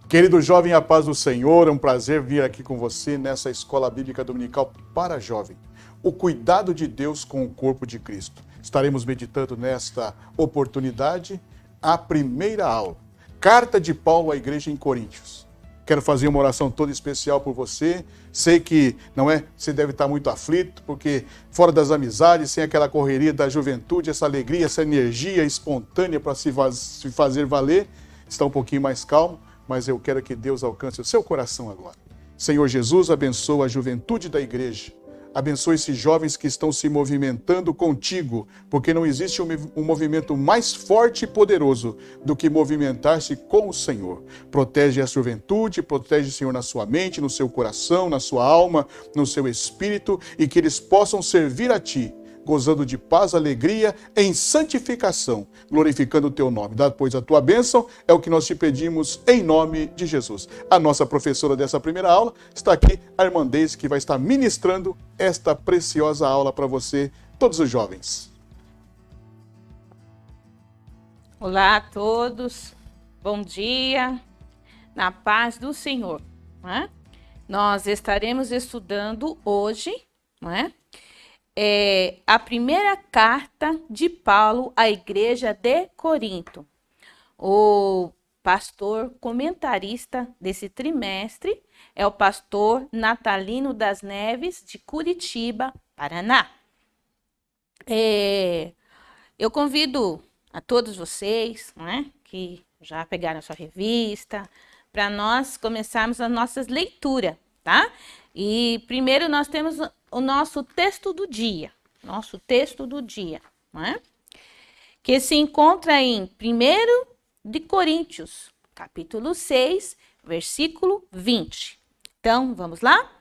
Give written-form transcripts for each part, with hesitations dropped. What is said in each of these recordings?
Querido jovem, a paz do Senhor, é um prazer vir aqui com você nessa Escola Bíblica Dominical para Jovem. O cuidado de Deus com o corpo de Cristo. Estaremos meditando nesta oportunidade a primeira aula. Carta de Paulo à igreja em Coríntios. Quero fazer uma oração toda especial por você. Sei que, não é? Você deve estar muito aflito, porque fora das amizades, sem aquela correria da juventude, essa alegria, essa energia espontânea para se fazer valer, está um pouquinho mais calmo. Mas eu quero que Deus alcance o seu coração agora. Senhor Jesus, abençoa a juventude da igreja. Abençoa esses jovens que estão se movimentando contigo, porque não existe um movimento mais forte e poderoso do que movimentar-se com o Senhor. Protege a juventude, protege, Senhor, na sua mente, no seu coração, na sua alma, no seu espírito, e que eles possam servir a Ti, gozando de paz, alegria, em santificação, glorificando o Teu nome. Dá, pois, a Tua bênção, é o que nós te pedimos em nome de Jesus. A nossa professora dessa primeira aula está aqui, a irmã Deise, que vai estar ministrando esta preciosa aula para você, todos os jovens. Olá a todos, bom dia, na paz do Senhor. Não é? Nós estaremos estudando hoje, não é? A primeira carta de Paulo à igreja de Corinto. O pastor comentarista desse trimestre é o pastor Natalino das Neves, de Curitiba, Paraná. Eu convido a todos vocês, né, que já pegaram a sua revista, para nós começarmos a nossa leitura, tá? E primeiro nós temos o nosso texto do dia, não é? Que se encontra em 1 de Coríntios, capítulo 6, versículo 20. Então, vamos lá?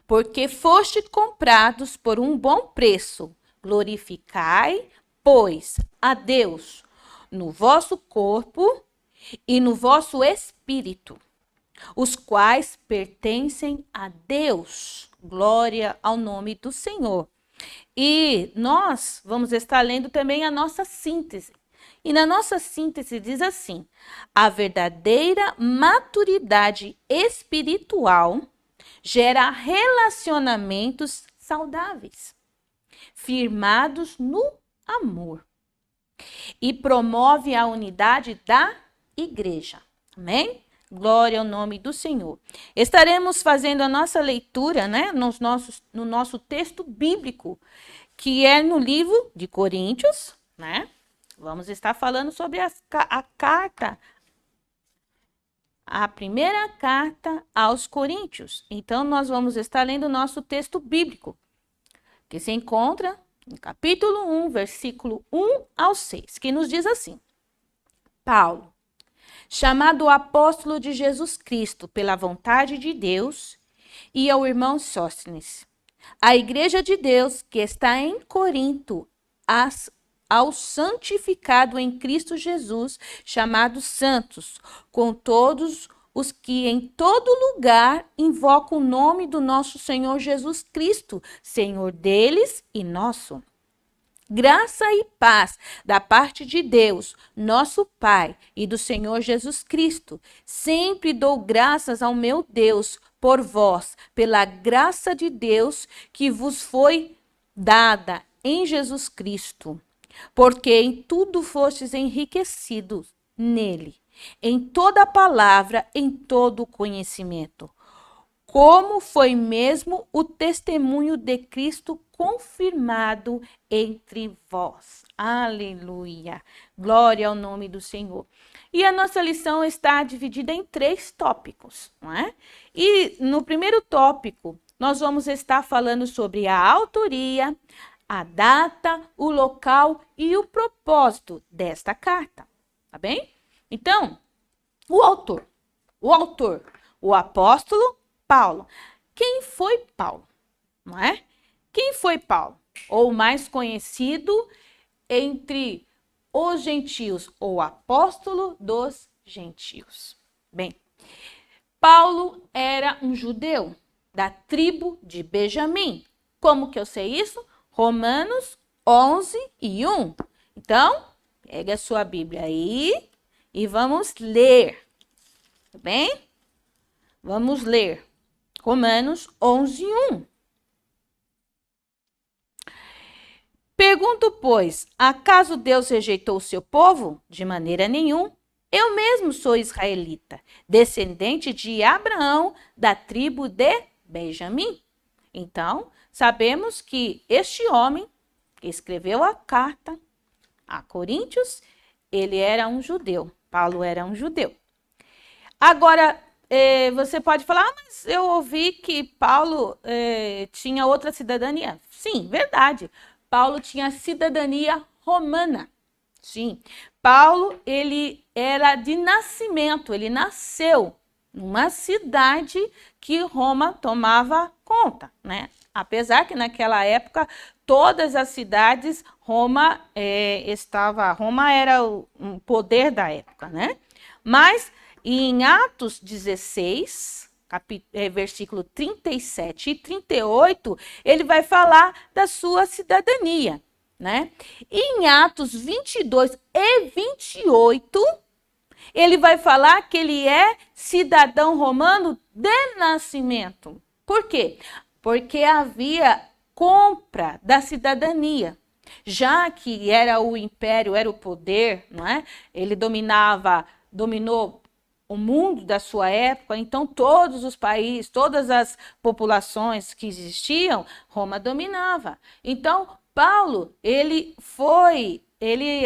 Porque foste comprados por um bom preço, glorificai, pois, a Deus no vosso corpo e no vosso espírito, os quais pertencem a Deus. Glória ao nome do Senhor. E nós vamos estar lendo também a nossa síntese. E na nossa síntese diz assim: a verdadeira maturidade espiritual gera relacionamentos saudáveis, firmados no amor, e promove a unidade da igreja. Amém? Glória ao nome do Senhor. Estaremos fazendo a nossa leitura, né, no nosso texto bíblico, que é no livro de Coríntios, né? Vamos estar falando sobre a primeira carta aos Coríntios. Então, nós vamos estar lendo o nosso texto bíblico, que se encontra no capítulo 1, versículo 1 ao 6, que nos diz assim: Paulo, chamado apóstolo de Jesus Cristo pela vontade de Deus, e ao irmão Sóstenes, a igreja de Deus que está em Corinto, ao santificado em Cristo Jesus, chamados santos, com todos os que em todo lugar invocam o nome do nosso Senhor Jesus Cristo, Senhor deles e nosso. Graça e paz da parte de Deus, nosso Pai, e do Senhor Jesus Cristo. Sempre dou graças ao meu Deus por vós, pela graça de Deus que vos foi dada em Jesus Cristo. Porque em tudo fostes enriquecidos nele, em toda palavra, em todo conhecimento. Como foi mesmo o testemunho de Cristo confirmado entre vós. Aleluia. Glória ao nome do Senhor. E a nossa lição está dividida em 3 tópicos, não é? E no primeiro tópico, nós vamos estar falando sobre a autoria, a data, o local e o propósito desta carta, tá bem? Então, o autor, o apóstolo Paulo. Quem foi Paulo? Não é? Quem foi Paulo? Ou mais conhecido entre os gentios, o apóstolo dos gentios. Bem, Paulo era um judeu da tribo de Benjamim. Como que eu sei isso? Romanos 11:1. Então, pega a sua Bíblia aí e vamos ler. Tudo bem? Vamos ler Romanos 11:1. Pergunto, pois, acaso Deus rejeitou o seu povo? De maneira nenhuma. Eu mesmo sou israelita, descendente de Abraão, da tribo de Benjamim. Então, sabemos que este homem que escreveu a carta a Coríntios, ele era um judeu. Paulo era um judeu. Agora, você pode falar, mas eu ouvi que Paulo tinha outra cidadania. Sim, verdade. Paulo tinha cidadania romana. Sim. Paulo, ele era de nascimento, ele nasceu numa cidade que Roma tomava conta, né? Apesar que naquela época todas as cidades Roma era o poder da época, né? Mas em Atos 16, versículo 37 e 38, ele vai falar da sua cidadania, né? Em Atos 22 e 28, ele vai falar que ele é cidadão romano de nascimento. Por quê? Porque havia compra da cidadania. Já que era o império, era o poder, não é? Ele dominou o mundo da sua época, então todos os países, todas as populações que existiam, Roma dominava. Então, Paulo, ele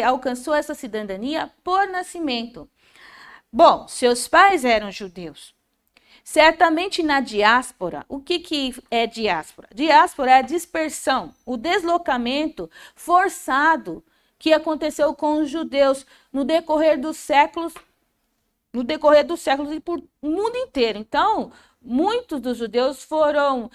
alcançou essa cidadania por nascimento. Bom, seus pais eram judeus. Certamente na diáspora, o que é diáspora? Diáspora é a dispersão, o deslocamento forçado que aconteceu com os judeus no decorrer dos séculos e por o mundo inteiro. Então, muitos dos judeus foram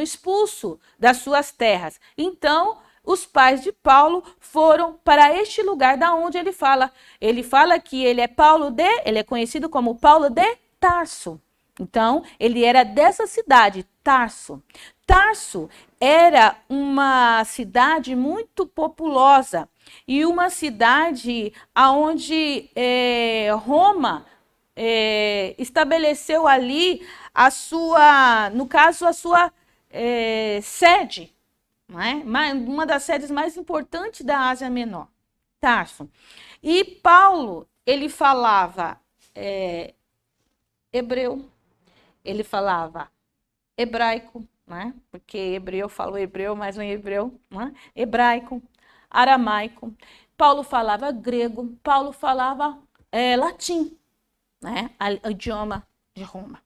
expulsos das suas terras. Então, os pais de Paulo foram para este lugar da onde ele fala. Ele fala que ele é conhecido como Paulo de Tarso. Então, ele era dessa cidade, Tarso. Tarso era uma cidade muito populosa e uma cidade onde Roma estabeleceu ali a sua sede, não é? Uma das sedes mais importantes da Ásia Menor, Tarso. E Paulo, ele falava hebreu, ele falava hebraico, né? Porque hebreu, falou hebreu, mais um hebreu, né? Hebraico, aramaico. Paulo falava grego, Paulo falava latim, né? O idioma de Roma.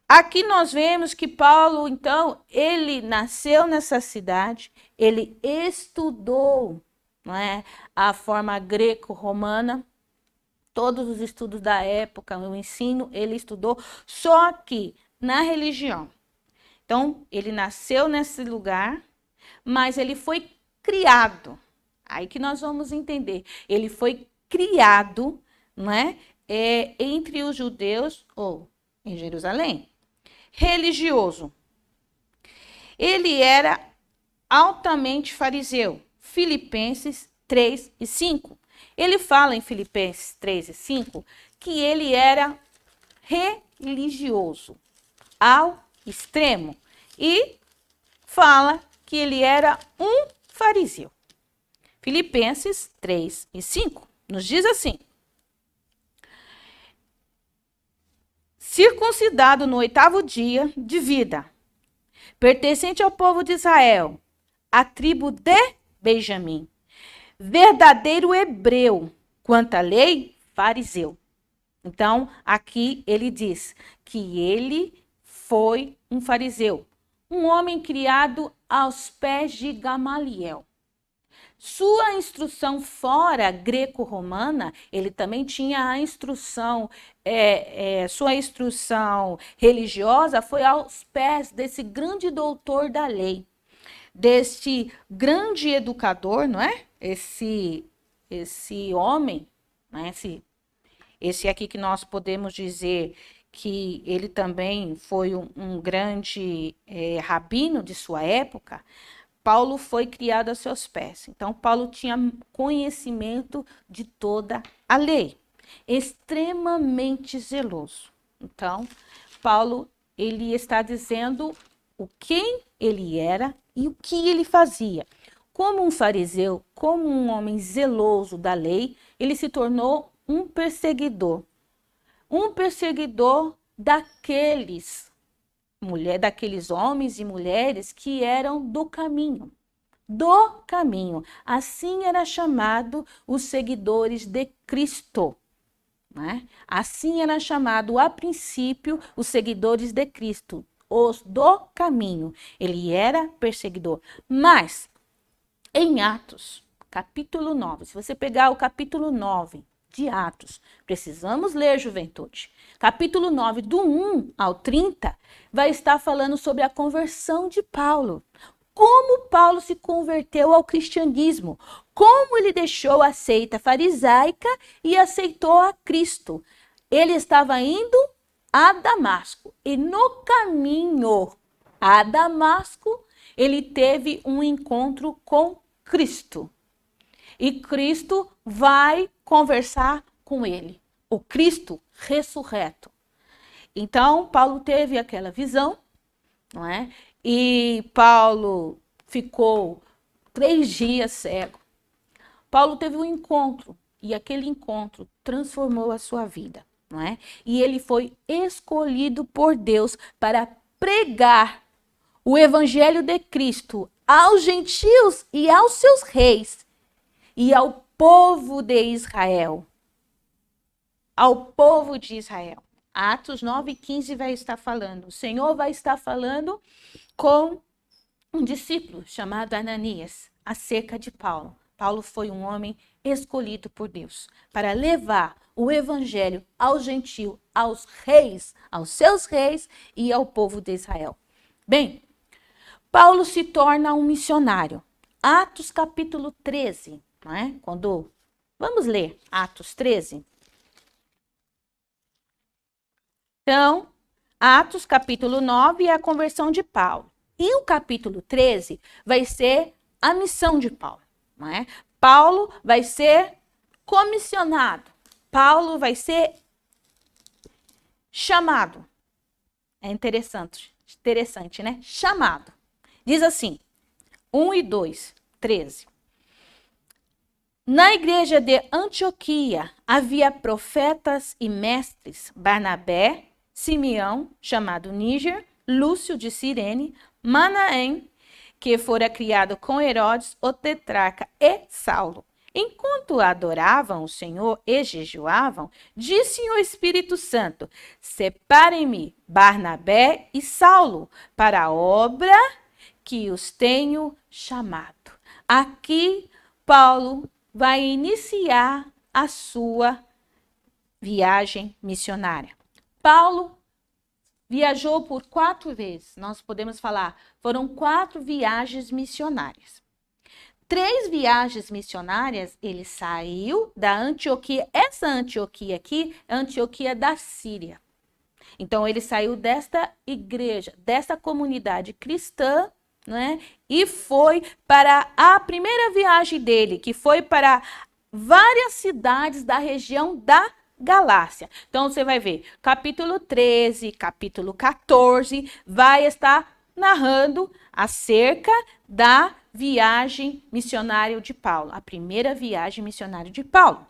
Aqui nós vemos que Paulo, então, ele nasceu nessa cidade, ele estudou, não é? A forma greco-romana, todos os estudos da época, o ensino, ele estudou, só que na religião. Então, ele nasceu nesse lugar, mas ele foi criado. Aí que nós vamos entender. Ele foi criado, né, entre os judeus ou em Jerusalém. Religioso. Ele era altamente fariseu. Filipenses 3 e 5. Ele fala em Filipenses 3 e 5 que ele era religioso ao extremo e fala que ele era um fariseu. Filipenses 3 e 5 nos diz assim: circuncidado no 8º dia de vida, pertencente ao povo de Israel, a tribo de Benjamim, verdadeiro hebreu, quanto à lei, fariseu. Então, aqui ele diz que ele foi um fariseu, um homem criado aos pés de Gamaliel. Sua instrução fora greco-romana, ele também tinha a instrução, sua instrução religiosa foi aos pés desse grande doutor da lei, desse grande educador, não é? Esse homem, né? Esse aqui que nós podemos dizer que ele também foi um grande rabino de sua época. Paulo foi criado a seus pés. Então, Paulo tinha conhecimento de toda a lei. extremamente zeloso. Então, Paulo, ele está dizendo o quem ele era e o que ele fazia. Como um fariseu, como um homem zeloso da lei, ele se tornou um perseguidor daqueles homens e mulheres que eram do caminho. Assim era chamado os seguidores de Cristo, né? Assim era chamado a princípio os seguidores de Cristo, os do caminho. Ele era perseguidor. Mas em Atos, capítulo 9, se você pegar o capítulo 9 de Atos, precisamos ler, juventude. Capítulo 9, do 1 ao 30, vai estar falando sobre a conversão de Paulo. Como Paulo se converteu ao cristianismo, como ele deixou a seita farisaica e aceitou a Cristo. Ele estava indo a Damasco e no caminho a Damasco ele teve um encontro com Cristo. E Cristo vai conversar com ele, o Cristo ressurreto. Então, Paulo teve aquela visão, não é? E Paulo ficou 3 dias cego. Paulo teve um encontro e aquele encontro transformou a sua vida, não é? E ele foi escolhido por Deus para pregar o evangelho de Cristo aos gentios e aos seus reis e ao povo de Israel. Ao povo de Israel. Atos 9:15 vai estar falando. O Senhor vai estar falando com um discípulo chamado Ananias acerca de Paulo. Paulo foi um homem escolhido por Deus para levar o evangelho aos gentios, aos reis, aos seus reis e ao povo de Israel. Bem, Paulo se torna um missionário. Atos capítulo 13, não é? Vamos ler Atos 13. Então, Atos capítulo 9 é a conversão de Paulo. E o capítulo 13 vai ser a missão de Paulo, não é? Paulo vai ser comissionado. Paulo vai ser chamado. É interessante, né? Chamado. Diz assim, 1 e 2, 13. Na igreja de Antioquia havia profetas e mestres, Barnabé, Simeão, chamado Níger, Lúcio de Cirene, Manaém, que fora criado com Herodes, o tetrarca, e Saulo. Enquanto adoravam o Senhor e jejuavam, disse o Espírito Santo: separem-me Barnabé e Saulo para a obra que os tenho chamado. Aqui, Paulo vai iniciar a sua viagem missionária. Paulo viajou por 4 vezes, nós podemos falar, foram 4 viagens missionárias. 3 viagens missionárias, ele saiu da Antioquia. Essa Antioquia aqui é a Antioquia da Síria. Então, ele saiu desta igreja, desta comunidade cristã, né? E foi para a primeira viagem dele, que foi para várias cidades da região da Galácia. Então, você vai ver, capítulo 13, capítulo 14, vai estar narrando acerca da viagem missionária de Paulo, a primeira viagem missionária de Paulo.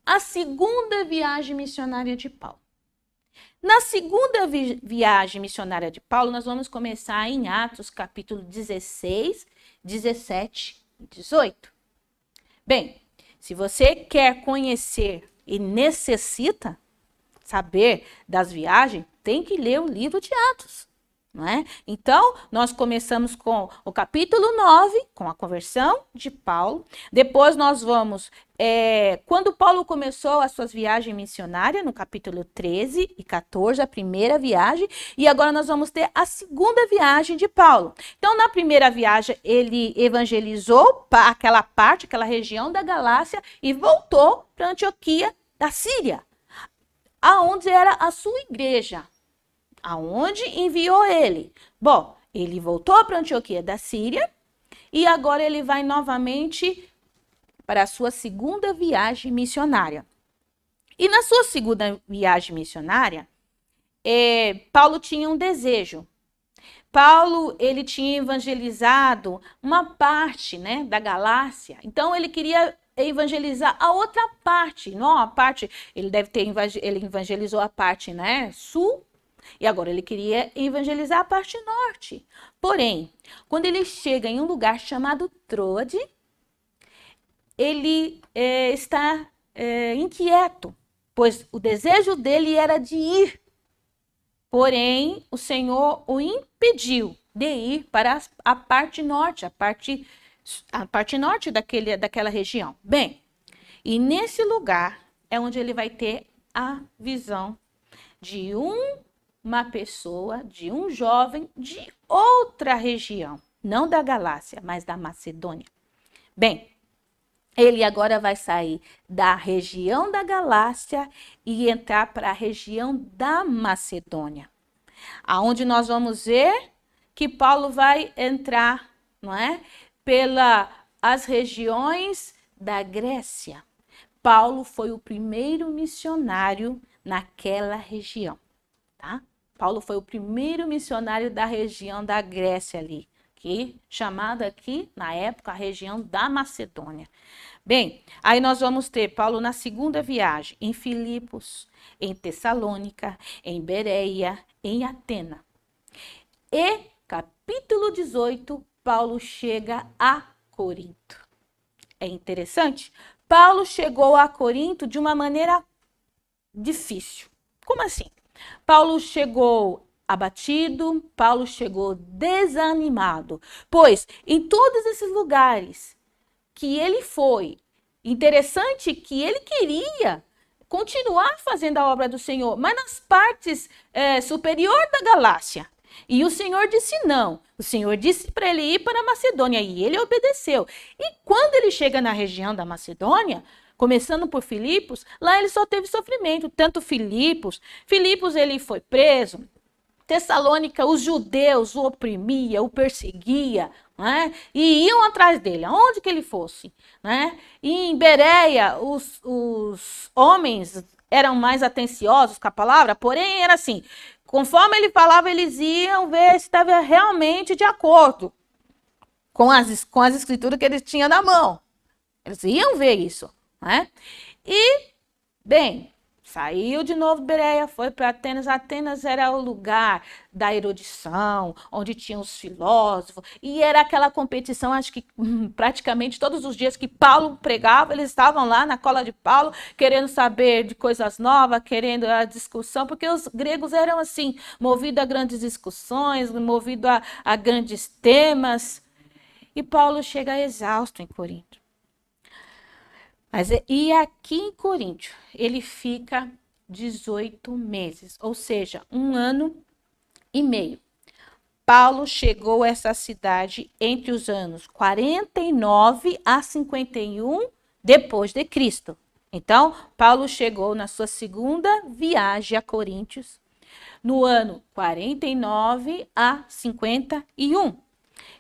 A segunda viagem missionária de Paulo. Na segunda viagem missionária de Paulo, nós vamos começar em Atos, capítulo 16, 17 e 18. Bem, se você quer conhecer e necessita saber das viagens, tem que ler o livro de Atos, não é? Então, nós começamos com o capítulo 9, com a conversão de Paulo. Depois nós vamos, quando Paulo começou as suas viagens missionárias, no capítulo 13 e 14, a primeira viagem. E agora nós vamos ter a segunda viagem de Paulo. Então, na primeira viagem, ele evangelizou aquela região da Galácia e voltou para Antioquia da Síria, aonde era a sua igreja. Aonde enviou ele? Bom, ele voltou para Antioquia da Síria e agora ele vai novamente para a sua segunda viagem missionária. E na sua segunda viagem missionária, Paulo tinha um desejo. Paulo, ele tinha evangelizado uma parte, né, da Galácia. Então, ele queria evangelizar a outra parte, não a parte, ele evangelizou a parte, né, sul, e agora ele queria evangelizar a parte norte. Porém, quando ele chega em um lugar chamado Troade, ele está inquieto, pois o desejo dele era de ir. Porém, o Senhor o impediu de ir para a parte norte, a parte norte daquela região. Bem, e nesse lugar é onde ele vai ter a visão de uma pessoa, de um jovem de outra região, não da Galácia, mas da Macedônia. Bem, ele agora vai sair da região da Galácia e entrar para a região da Macedônia, aonde nós vamos ver que Paulo vai entrar, não é? Pelas regiões da Grécia. Paulo foi o primeiro missionário naquela região, tá? Paulo foi o primeiro missionário da região da Grécia ali, chamada aqui, na época, a região da Macedônia. Bem, aí nós vamos ter Paulo na segunda viagem, em Filipos, em Tessalônica, em Bereia, em Atena. E, capítulo 18, Paulo chega a Corinto. É interessante? Paulo chegou a Corinto de uma maneira difícil. Como assim? Paulo chegou abatido, Paulo chegou desanimado, pois em todos esses lugares que ele foi, interessante que ele queria continuar fazendo a obra do Senhor, mas nas partes superior da Galácia. E o Senhor disse não. O Senhor disse para ele ir para a Macedônia e ele obedeceu. E quando ele chega na região da Macedônia, começando por Filipos, lá ele só teve sofrimento. Tanto Filipos ele foi preso. Tessalônica, os judeus o oprimia, o perseguia, né? E iam atrás dele, aonde que ele fosse, né? E em Bereia, os homens eram mais atenciosos com a palavra, porém era assim, conforme ele falava, eles iam ver se estava realmente de acordo com as escrituras que eles tinham na mão. Eles iam ver isso, né? E, bem, saiu de novo de Bereia, foi para Atenas. Atenas era o lugar da erudição, onde tinham os filósofos, e era aquela competição, acho que praticamente todos os dias que Paulo pregava, eles estavam lá na cola de Paulo, querendo saber de coisas novas, querendo a discussão, porque os gregos eram assim, movidos a grandes discussões, movidos a grandes temas, e Paulo chega exausto em Corinto. E aqui em Corinto, ele fica 18 meses, ou seja, 1 ano e meio. Paulo chegou a essa cidade entre os anos 49 a 51 depois de Cristo. Então, Paulo chegou na sua segunda viagem a Coríntios no ano 49 a 51.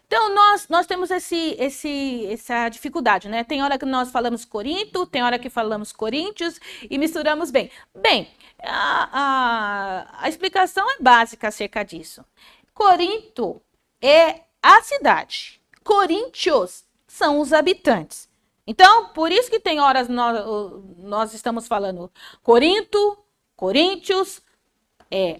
Então, nós temos essa dificuldade, né? Tem hora que nós falamos Corinto, tem hora que falamos Coríntios e misturamos bem. Bem, a explicação é básica acerca disso. Corinto é a cidade. Coríntios são os habitantes. Então, por isso que tem horas nós estamos falando Corinto, Coríntios,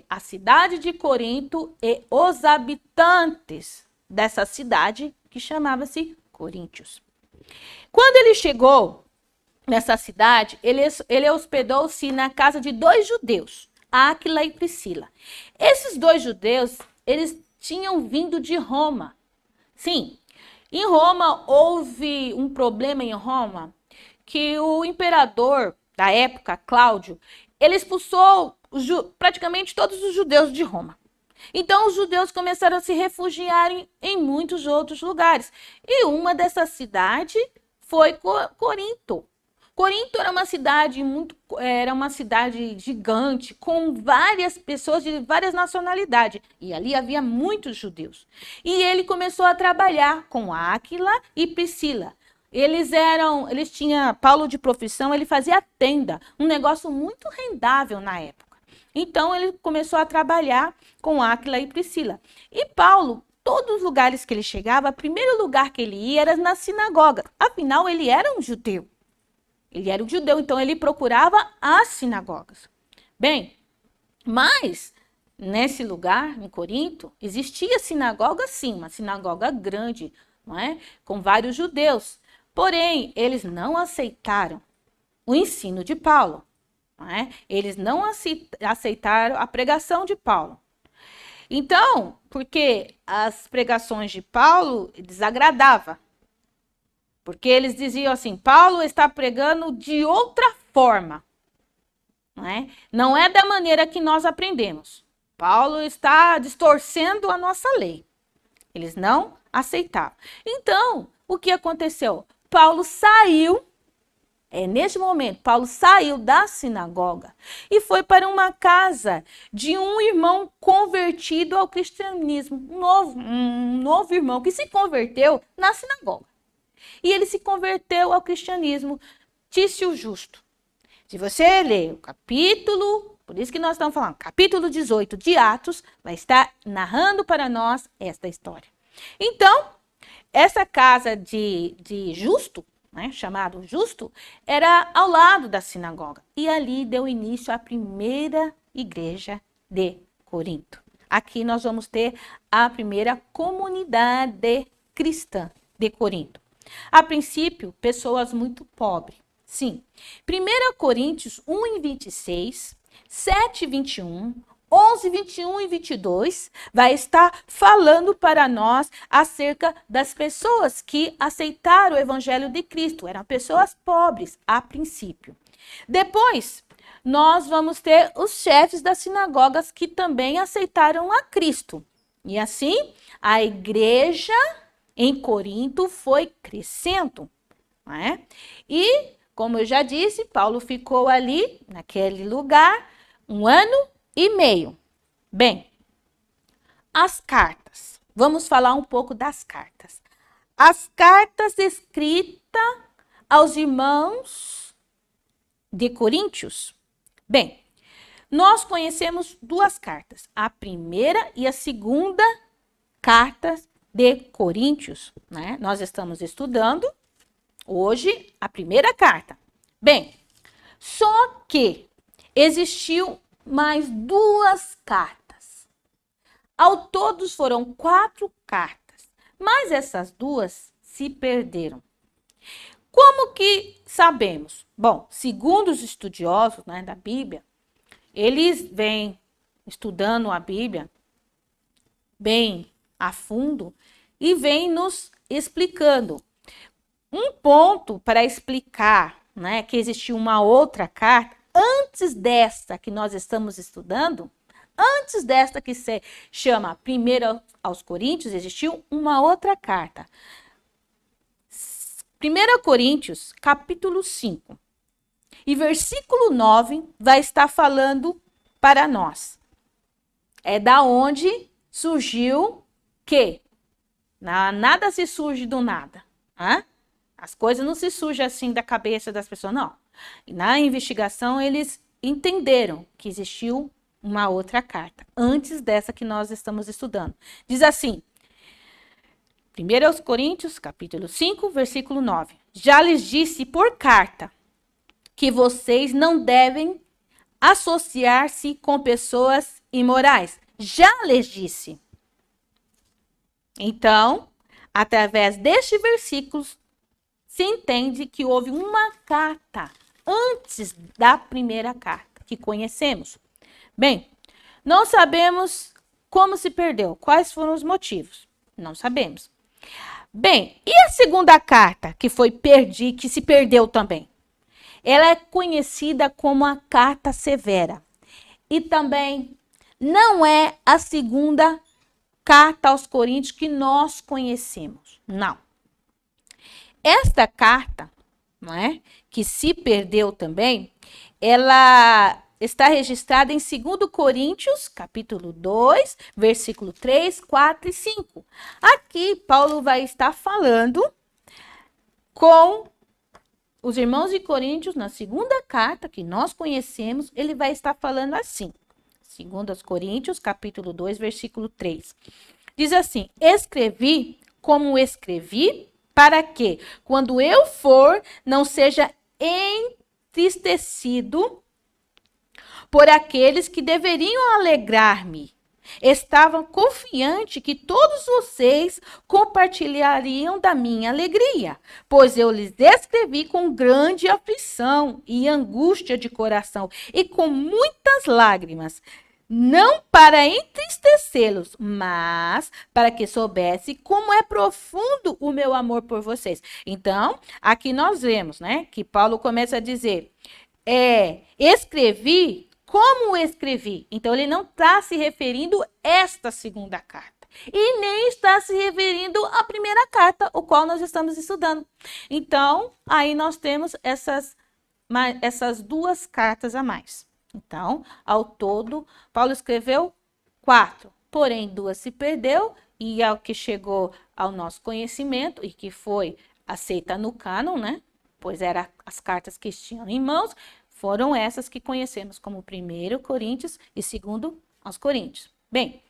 a cidade de Corinto e os habitantes dessa cidade que chamava-se Coríntios. Quando ele chegou nessa cidade, ele hospedou-se na casa de 2 judeus, Áquila e Priscila. Esses 2 judeus, eles tinham vindo de Roma. Sim, em Roma houve um problema em Roma que o imperador da época, Cláudio, ele expulsou praticamente todos os judeus de Roma. Então, os judeus começaram a se refugiar em muitos outros lugares. E uma dessas cidades foi Corinto. Corinto era uma cidade gigante, com várias pessoas de várias nacionalidades. E ali havia muitos judeus. E ele começou a trabalhar com Áquila e Priscila. Paulo de profissão, ele fazia tenda, um negócio muito rendável na época. Então, ele começou a trabalhar com Áquila e Priscila. E Paulo, todos os lugares que ele chegava, o primeiro lugar que ele ia era na sinagoga. Afinal, ele era um judeu. Então ele procurava as sinagogas. Bem, mas nesse lugar, em Corinto, existia sinagoga sim, uma sinagoga grande, não é? Com vários judeus. Porém, eles não aceitaram o ensino de Paulo. Não é? Eles não aceitaram a pregação de Paulo. Então, porque as pregações de Paulo desagradavam. Porque eles diziam assim, Paulo está pregando de outra forma. Não é da maneira que nós aprendemos. Paulo está distorcendo a nossa lei. Eles não aceitavam. Então, o que aconteceu? Paulo saiu, neste momento, Paulo saiu da sinagoga e foi para uma casa de um irmão convertido ao cristianismo. Um novo irmão que se converteu na sinagoga. E ele se converteu ao cristianismo, Tício Justo. Se você ler o capítulo, por isso que nós estamos falando, capítulo 18 de Atos, vai estar narrando para nós esta história. Então, essa casa de Justo, chamado Justo, era ao lado da sinagoga. E ali deu início à primeira igreja de Corinto. Aqui nós vamos ter a primeira comunidade cristã de Corinto. A princípio, pessoas muito pobres. Sim. 1 Coríntios 1:26, 7:21, 11:21 e 22 vai estar falando para nós acerca das pessoas que aceitaram o evangelho de Cristo. Eram pessoas pobres a princípio. Depois, nós vamos ter os chefes das sinagogas que também aceitaram a Cristo. E assim, a igreja em Corinto foi crescendo. E, como eu já disse, Paulo ficou ali, naquele lugar, 1 ano e meio. Bem, as cartas. Vamos falar um pouco das cartas. As cartas escritas aos irmãos de Coríntios. Bem, nós conhecemos duas cartas. A primeira e a segunda cartas de Coríntios. Nós estamos estudando hoje a primeira carta. Bem, só que existiu mais duas cartas. Ao todo foram 4 cartas, mas essas duas se perderam. Como que sabemos? Bom, segundo os estudiosos da Bíblia, eles vêm estudando a Bíblia bem a fundo e vêm nos explicando. Um ponto para explicar que existiu uma outra carta, antes desta que nós estamos estudando, antes desta que se chama 1 aos Coríntios, existiu uma outra carta. 1 Coríntios, capítulo 5. E versículo 9 vai estar falando para nós. É da onde surgiu que nada se surge do nada. As coisas não se surgem assim da cabeça das pessoas, não. E na investigação, eles entenderam que existiu uma outra carta, antes dessa que nós estamos estudando. Diz assim, 1 Coríntios, capítulo 5, versículo 9. Já lhes disse por carta que vocês não devem associar-se com pessoas imorais. Já lhes disse. Então, através deste versículo, se entende que houve uma carta antes da primeira carta que conhecemos. Bem, não sabemos como se perdeu, quais foram os motivos. Não sabemos. Bem, e a segunda carta que se perdeu também? Ela é conhecida como a carta severa. E também não é a segunda carta aos Coríntios que nós conhecemos. Não. Esta carta, que se perdeu também, ela está registrada em 2 Coríntios, capítulo 2, versículo 3, 4 e 5. Aqui, Paulo vai estar falando com os irmãos de Coríntios, na segunda carta que nós conhecemos, ele vai estar falando assim. 2 Coríntios, capítulo 2, versículo 3. Diz assim: escrevi como escrevi, para que, quando eu for, não seja entristecido por aqueles que deveriam alegrar-me. Estava confiante que todos vocês compartilhariam da minha alegria, pois eu lhes escrevi com grande aflição e angústia de coração e com muitas lágrimas, não para entristecê-los, mas para que soubesse como é profundo o meu amor por vocês. Então, aqui nós vemos, né, que Paulo começa a dizer, escrevi como escrevi. Então, ele não está se referindo a esta segunda carta. E nem está se referindo à primeira carta, o qual nós estamos estudando. Então, aí nós temos essas duas cartas a mais. Então, ao todo, Paulo escreveu 4. Porém, 2 se perdeu e ao que chegou ao nosso conhecimento e que foi aceita no cânon, né? Pois eram as cartas que tinham em mãos, foram essas que conhecemos como 1 Coríntios e 2 aos Coríntios. Bem,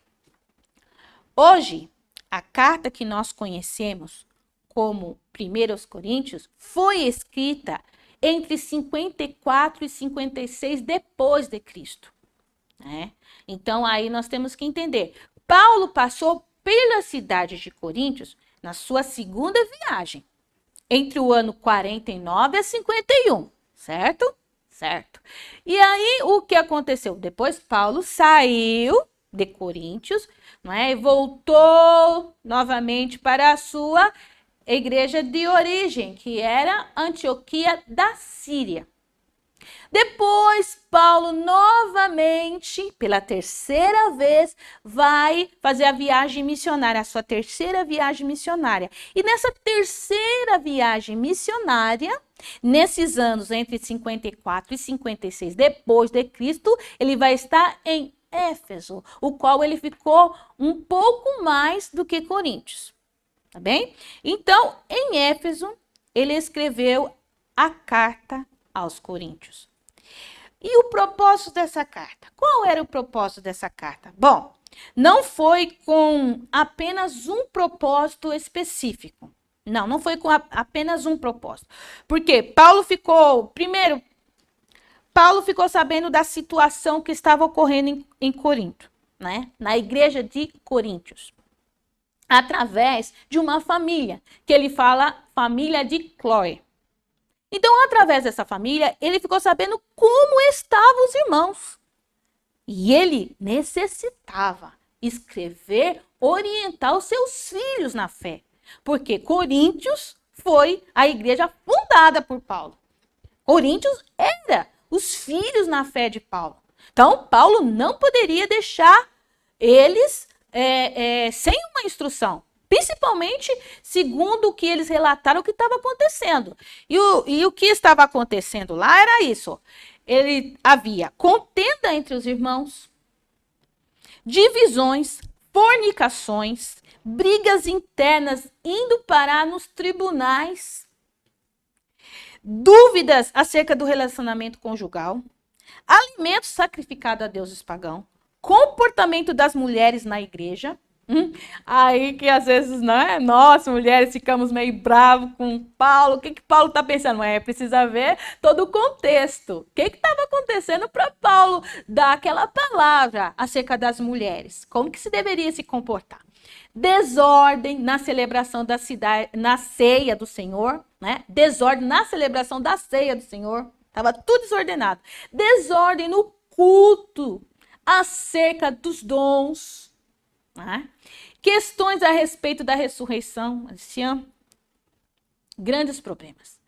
hoje, a carta que nós conhecemos como 1 aos Coríntios foi escrita entre 54 e 56 depois de Cristo. Né? Então, aí nós temos que entender. Paulo passou pela cidade de Coríntios na sua segunda viagem, entre o ano 49 a 51, certo? Certo. E aí, o que aconteceu? Depois, Paulo saiu de Coríntios, não é? E voltou novamente para a sua igreja de origem, que era Antioquia da Síria. Depois, Paulo novamente, pela terceira vez, vai fazer a viagem missionária, a sua terceira viagem missionária. E nessa terceira viagem missionária, nesses anos entre 54 e 56 depois de Cristo, ele vai estar em Éfeso, o qual ele ficou um pouco mais do que Coríntios. Tá bem? Então, em Éfeso, ele escreveu a carta aos Coríntios. E o propósito dessa carta? Qual era o propósito dessa carta? Bom, não foi com apenas um propósito específico. Não foi com apenas um propósito. Porque Paulo ficou sabendo da situação que estava ocorrendo em Corinto, né? Na igreja de Coríntios, através de uma família, que ele fala família de Cloé. Então, através dessa família, ele ficou sabendo como estavam os irmãos. E ele necessitava escrever, orientar os seus filhos na fé. Porque Coríntios foi a igreja fundada por Paulo. Coríntios era os filhos na fé de Paulo. Então, Paulo não poderia deixar eles sem uma instrução. Principalmente segundo o que eles relataram o que estava acontecendo. E o que estava acontecendo lá era isso. Havia contenda entre os irmãos, divisões, fornicações, brigas internas indo parar nos tribunais, dúvidas acerca do relacionamento conjugal, alimentos sacrificados a deuses pagãos, comportamento das mulheres na igreja. Aí que às vezes, né, nós mulheres ficamos meio bravos com Paulo. O que Paulo está pensando? Precisa ver todo o contexto. O que estava acontecendo para Paulo dar aquela palavra acerca das mulheres? Como que se deveria se comportar? Desordem na celebração da cidade, na ceia do Senhor, né? Desordem na celebração da ceia do Senhor. Estava tudo desordenado. Desordem no culto acerca dos dons. Questões a respeito da ressurreição, grandes problemas.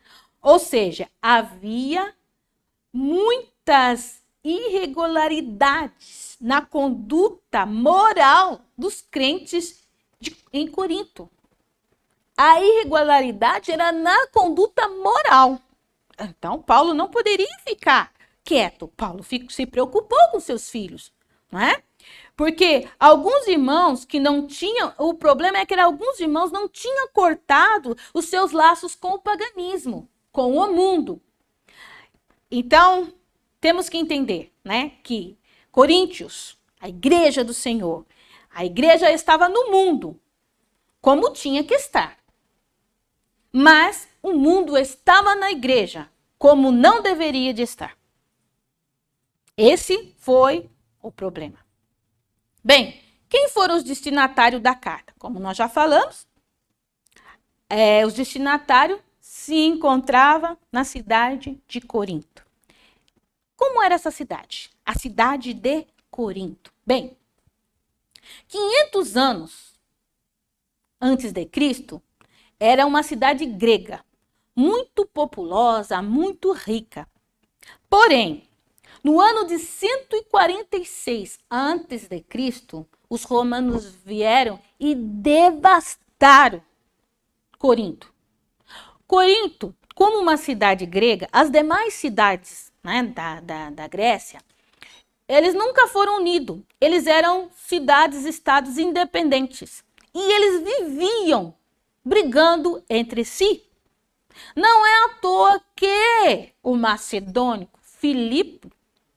Ou seja, havia muitas irregularidades na conduta moral dos crentes em Corinto. A irregularidade era na conduta moral. Então, Paulo não poderia ficar quieto. Paulo se preocupou com seus filhos, não é? Porque alguns irmãos que não tinham, o problema é que alguns irmãos não tinham cortado os seus laços com o paganismo, com o mundo. Então, temos que entender, né, que Coríntios, a igreja do Senhor, a igreja estava no mundo, como tinha que estar. Mas o mundo estava na igreja, como não deveria de estar. Esse foi o problema. Bem, quem foram os destinatários da carta? Como nós já falamos, os destinatários se encontravam na cidade de Corinto. Como era essa cidade? A cidade de Corinto. Bem, 500 anos antes de Cristo, era uma cidade grega, muito populosa, muito rica. Porém, no ano de 146 antes de Cristo, os romanos vieram e devastaram Corinto. Corinto, como uma cidade grega, as demais cidades, né, da Grécia, eles nunca foram unidos. Eles eram cidades, estados independentes. E eles viviam brigando entre si. Não é à toa que o macedônico Filipe,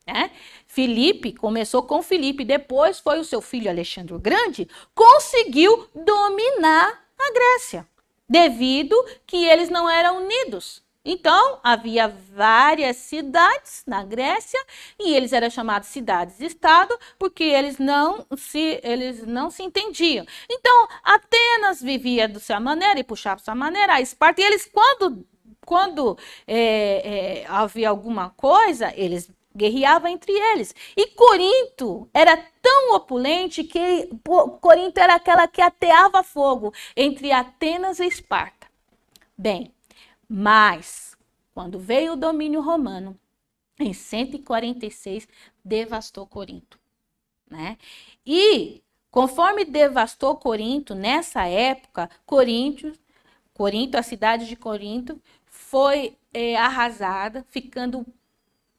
né? Filipe começou com Filipe, depois foi o seu filho Alexandre o Grande, conseguiu dominar a Grécia, devido que eles não eram unidos. Então, havia várias cidades na Grécia e eles eram chamados cidades-estado porque eles não se entendiam. Então, Atenas vivia da sua maneira e puxava sua maneira, a Esparta, e eles, quando havia alguma coisa, eles guerreavam entre eles. E Corinto era tão opulente que Corinto era aquela que ateava fogo entre Atenas e Esparta. Bem, mas, quando veio o domínio romano, em 146, devastou Corinto, né? E, conforme devastou Corinto, nessa época, Corinto, a cidade de Corinto, foi arrasada, ficando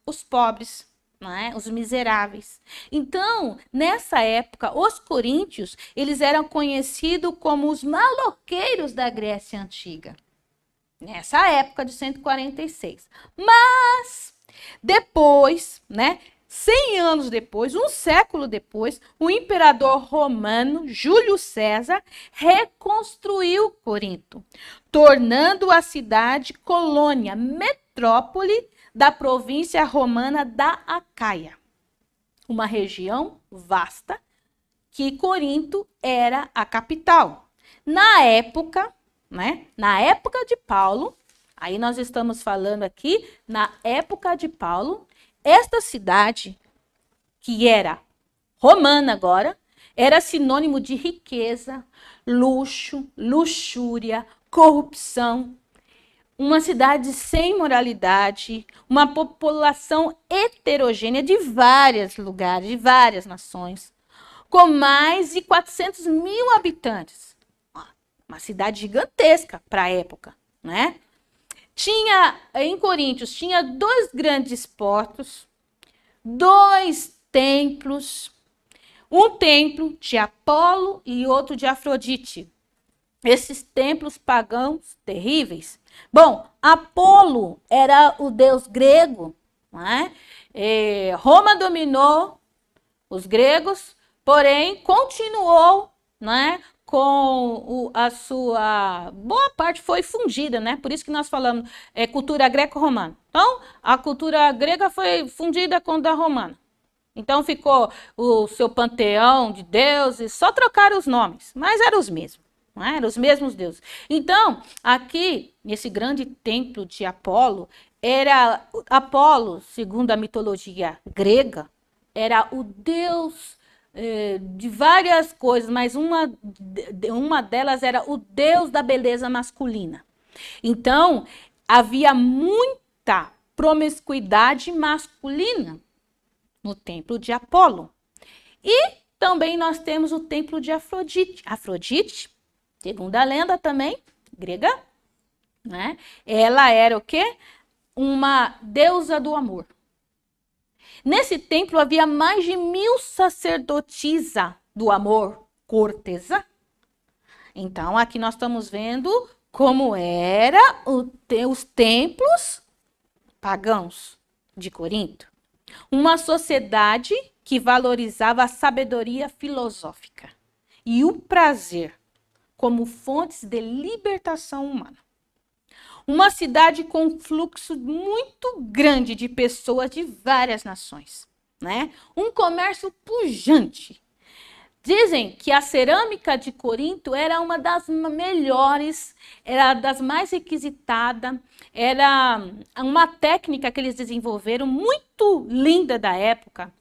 os pobres, né? Os miseráveis. Então, nessa época, os coríntios, eles eram conhecidos como os maloqueiros da Grécia Antiga. Nessa época de 146. Mas, depois, né, 100 anos depois, um século depois, o imperador romano, Júlio César, reconstruiu Corinto, tornando a cidade colônia, metrópole da província romana da Acaia. Uma região vasta, que Corinto era a capital. Na época, né? Na época de Paulo, aí nós estamos falando aqui, na época de Paulo, esta cidade, que era romana agora, era sinônimo de riqueza, luxo, luxúria, corrupção, uma cidade sem moralidade, uma população heterogênea de vários lugares, de várias nações, com mais de 400 mil habitantes. Uma cidade gigantesca para a época, né? Em Coríntios, tinha 2 grandes portos, 2 templos, um templo de Apolo e outro de Afrodite. Esses templos pagãos terríveis. Bom, Apolo era o deus grego, né? Roma dominou os gregos, porém continuou, né, com a sua boa parte foi fundida, né? Por isso que nós falamos cultura greco-romana. Então, a cultura grega foi fundida com a da romana. Então, ficou o seu panteão de deuses, só trocaram os nomes, mas eram os mesmos, não é? Eram os mesmos deuses. Então, aqui, nesse grande templo de Apolo, era Apolo, segundo a mitologia grega, era o deus de várias coisas, mas uma delas era o deus da beleza masculina. Então, havia muita promiscuidade masculina no templo de Apolo. E também nós temos o templo de Afrodite. Afrodite, segundo a lenda também, grega, né? Ela era o quê? Uma deusa do amor. Nesse templo havia mais de 1000 sacerdotisas do amor cortesã. Então, aqui nós estamos vendo como era os templos pagãos de Corinto. Uma sociedade que valorizava a sabedoria filosófica e o prazer como fontes de libertação humana. Uma cidade com um fluxo muito grande de pessoas de várias nações, né? Um comércio pujante. Dizem que a cerâmica de Corinto era uma das melhores, era das mais requisitadas, era uma técnica que eles desenvolveram muito linda da época.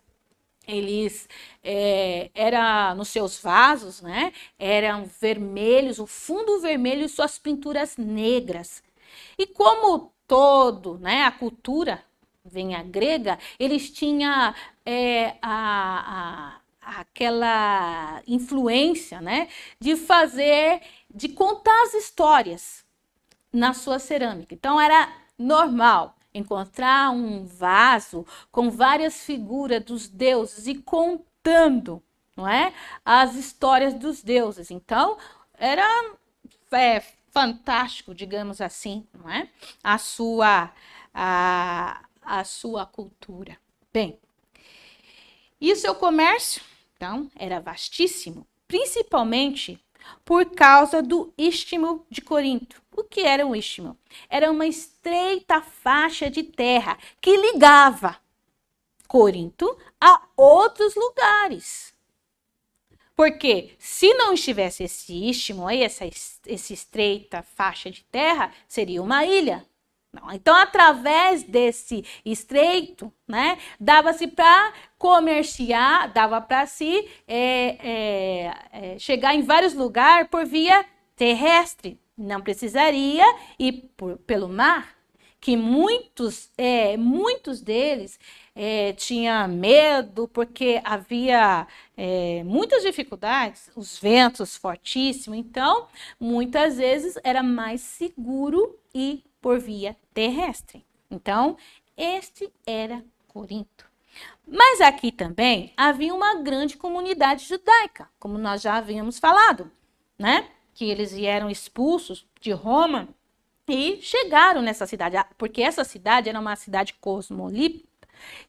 Eles era nos seus vasos, né? Eram vermelhos, o fundo vermelho e suas pinturas negras. E como todo, né, a cultura vem a grega, eles tinham aquela influência, né, de contar as histórias na sua cerâmica. Então era normal encontrar um vaso com várias figuras dos deuses e contando, não é, as histórias dos deuses. Então era fantástico, digamos assim, não é, a sua cultura. Bem, e o seu comércio, então, era vastíssimo, principalmente por causa do Istmo de Corinto. O que era o Istmo? Era uma estreita faixa de terra que ligava Corinto a outros lugares. Porque se não estivesse esse istmo aí, essa estreita faixa de terra, seria uma ilha. Não. Então, através desse estreito, né, dava-se para comerciar, dava para se chegar em vários lugares por via terrestre. Não precisaria ir pelo mar, que muitos deles tinham medo porque havia muitas dificuldades, os ventos fortíssimos. Então, muitas vezes era mais seguro ir por via terrestre. Então, este era Corinto. Mas aqui também havia uma grande comunidade judaica, como nós já havíamos falado, né? Que eles vieram expulsos de Roma e chegaram nessa cidade, porque essa cidade era uma cidade cosmopolita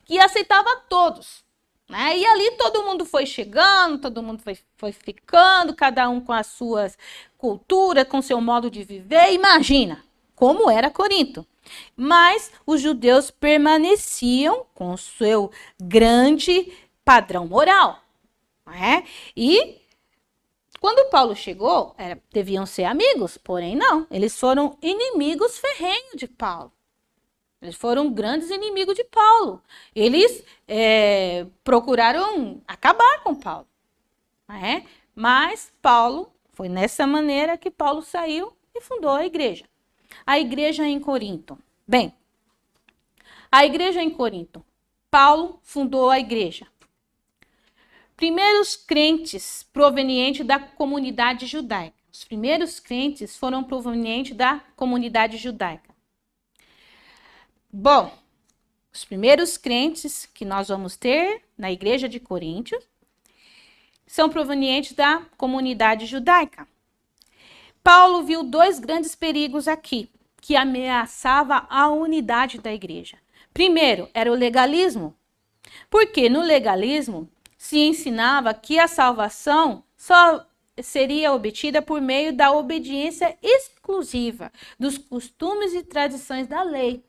que aceitava todos, né? E ali todo mundo foi chegando, todo mundo foi ficando, cada um com as suas culturas, com seu modo de viver. Imagina como era Corinto. Mas os judeus permaneciam com o seu grande padrão moral, né? E quando Paulo chegou, deviam ser amigos, porém não. Eles foram inimigos ferrenhos de Paulo. Eles foram grandes inimigos de Paulo. Eles procuraram acabar com Paulo. Né? Mas Paulo, foi nessa maneira que Paulo saiu e fundou a igreja. A igreja em Corinto. Bem, a igreja em Corinto. Paulo fundou a igreja. Primeiros crentes provenientes da comunidade judaica. Os primeiros crentes foram provenientes da comunidade judaica. Bom, os primeiros crentes que nós vamos ter na igreja de Corinto são provenientes da comunidade judaica. Paulo viu dois grandes perigos aqui, que ameaçavam a unidade da igreja. Primeiro, era o legalismo, porque no legalismo se ensinava que a salvação só seria obtida por meio da obediência exclusiva dos costumes e tradições da lei.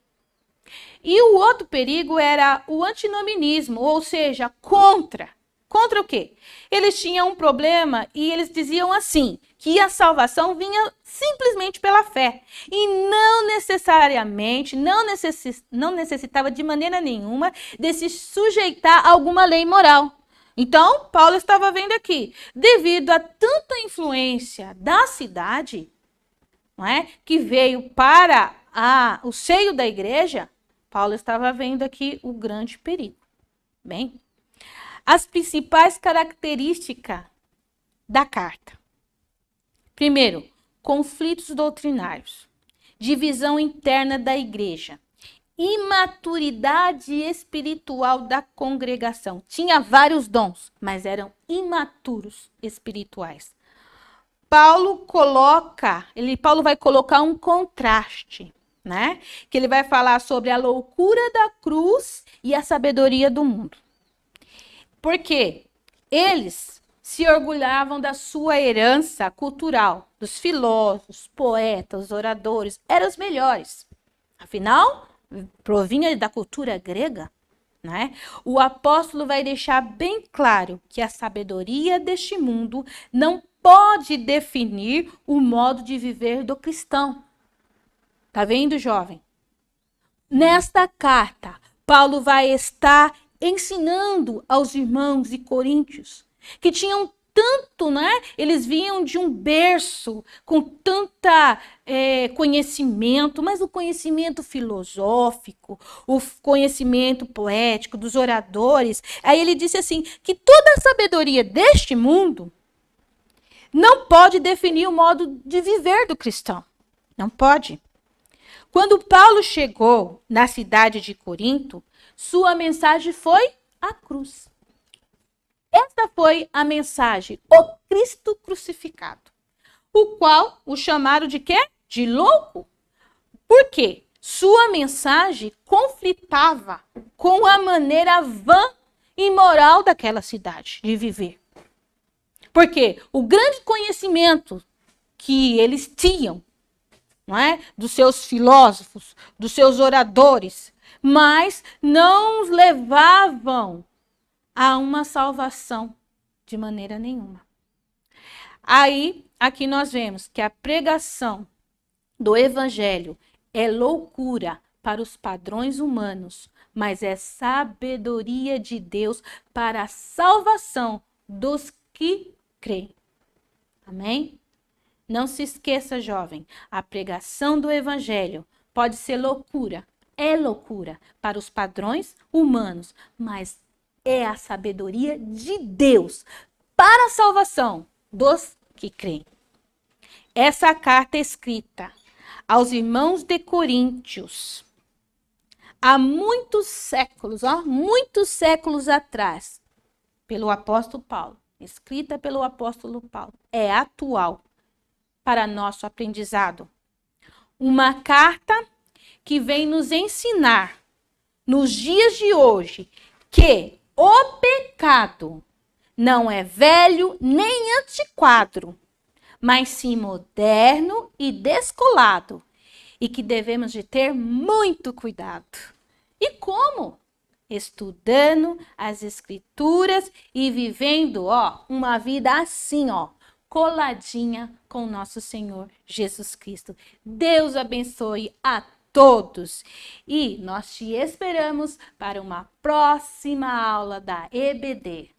E o outro perigo era o antinomianismo, ou seja, contra. Contra o quê? Eles tinham um problema e eles diziam assim, que a salvação vinha simplesmente pela fé. E não necessariamente, não necessitava de maneira nenhuma de se sujeitar a alguma lei moral. Então, Paulo estava vendo aqui, devido a tanta influência da cidade, não é, que veio para o seio da igreja, Paulo estava vendo aqui o grande perigo. Bem, as principais características da carta. Primeiro, conflitos doutrinários, divisão interna da igreja, imaturidade espiritual da congregação. Tinha vários dons, mas eram imaturos espirituais. Paulo vai colocar um contraste, né? Que ele vai falar sobre a loucura da cruz e a sabedoria do mundo. Porque eles se orgulhavam da sua herança cultural, dos filósofos, poetas, oradores, eram os melhores. Afinal, provinha da cultura grega, né? O apóstolo vai deixar bem claro que a sabedoria deste mundo não pode definir o modo de viver do cristão. Tá vendo, jovem? Nesta carta, Paulo vai estar ensinando aos irmãos de Coríntios que tinham tanto, né? Eles vinham de um berço com tanta conhecimento, mas o conhecimento filosófico, o conhecimento poético dos oradores. Aí ele disse assim, que toda a sabedoria deste mundo não pode definir o modo de viver do cristão. Não pode. Quando Paulo chegou na cidade de Corinto, sua mensagem foi a cruz. Essa foi a mensagem, o Cristo crucificado, o qual o chamaram de quê? De louco. Por quê? Sua mensagem conflitava com a maneira vã e imoral daquela cidade de viver. Porque o grande conhecimento que eles tinham, não é? Dos seus filósofos, dos seus oradores, mas não os levavam a uma salvação de maneira nenhuma. Aí, aqui nós vemos que a pregação do evangelho é loucura para os padrões humanos, mas é sabedoria de Deus para a salvação dos que creem. Amém? Não se esqueça, jovem, a pregação do evangelho pode ser loucura, é loucura para os padrões humanos, mas é a sabedoria de Deus para a salvação dos que creem. Essa carta é escrita aos irmãos de Coríntios há muitos séculos atrás, pelo apóstolo Paulo, escrita pelo apóstolo Paulo, é atual para nosso aprendizado. Uma carta que vem nos ensinar nos dias de hoje que o pecado não é velho nem antiquado, mas sim moderno e descolado, e que devemos de ter muito cuidado. E como? Estudando as escrituras e vivendo, uma vida assim, coladinha com nosso Senhor Jesus Cristo. Deus abençoe a todos. E nós te esperamos para uma próxima aula da EBD.